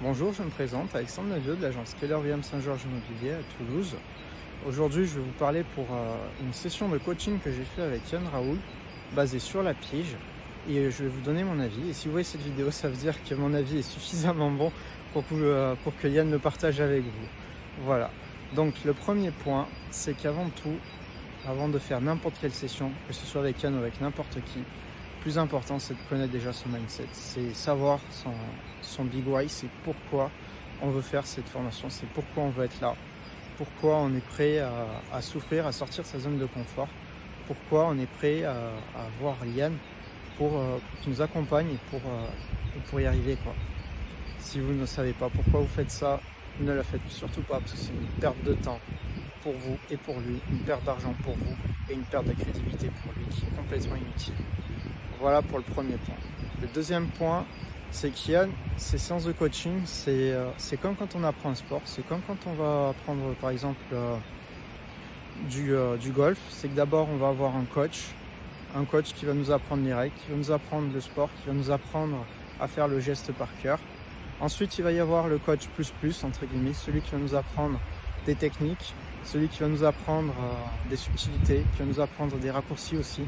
Bonjour, je me présente, Alexandre Naviaux de l'agence Keller Williams Saint-Georges Immobilier à Toulouse. Aujourd'hui, je vais vous parler pour une session de coaching que j'ai fait avec Yann Raoul, basée sur la pige, et je vais vous donner mon avis. Et si vous voyez cette vidéo, ça veut dire que mon avis est suffisamment bon pour que Yann le partage avec vous. Voilà. Donc le premier point, c'est qu'avant tout, avant de faire n'importe quelle session, que ce soit avec Yann ou avec n'importe qui, le plus important, c'est de connaître déjà son mindset, c'est savoir son big why, c'est pourquoi on veut faire cette formation, c'est pourquoi on veut être là, pourquoi on est prêt à souffrir, à sortir de sa zone de confort, pourquoi on est prêt à voir Yann pour qu'il nous accompagne et pour y arriver, quoi. Si vous ne savez pas pourquoi vous faites ça, ne le faites surtout pas, parce que c'est une perte de temps pour vous et pour lui, une perte d'argent pour vous et une perte de crédibilité pour lui qui est complètement inutile. Voilà pour le premier point. Le deuxième point, c'est qu'Yann, ces séances de coaching, c'est comme quand on apprend un sport, c'est comme quand on va apprendre par exemple du golf, c'est que d'abord on va avoir un coach qui va nous apprendre les règles, qui va nous apprendre le sport, qui va nous apprendre à faire le geste par cœur. Ensuite, il va y avoir le coach plus, entre guillemets, celui qui va nous apprendre des techniques, celui qui va nous apprendre des subtilités, qui va nous apprendre des raccourcis aussi,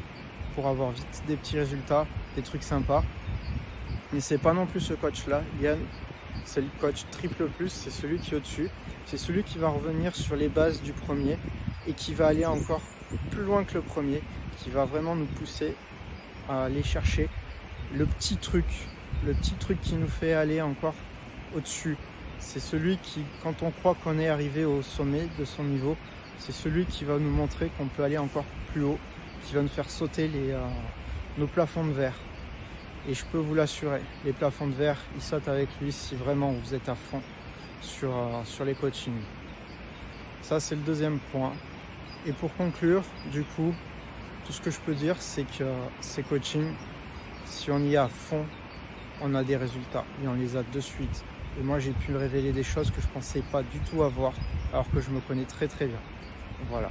pour avoir vite des petits résultats, des trucs sympas. Mais c'est pas non plus ce coach-là. Yann, c'est le coach triple plus, c'est celui qui est au-dessus. C'est celui qui va revenir sur les bases du premier et qui va aller encore plus loin que le premier, qui va vraiment nous pousser à aller chercher le petit truc qui nous fait aller encore au-dessus. C'est celui qui, quand on croit qu'on est arrivé au sommet de son niveau, c'est celui qui va nous montrer qu'on peut aller encore plus haut, qui va nous faire sauter nos plafonds de verre. Et je peux vous l'assurer, les plafonds de verre, ils sautent avec lui si vraiment vous êtes à fond sur les coachings. Ça, c'est le deuxième point. Et pour conclure, du coup, tout ce que je peux dire, c'est que ces coachings, si on y est à fond, on a des résultats et on les a de suite. Et moi, j'ai pu révéler des choses que je ne pensais pas du tout avoir, alors que je me connais très très bien. Voilà.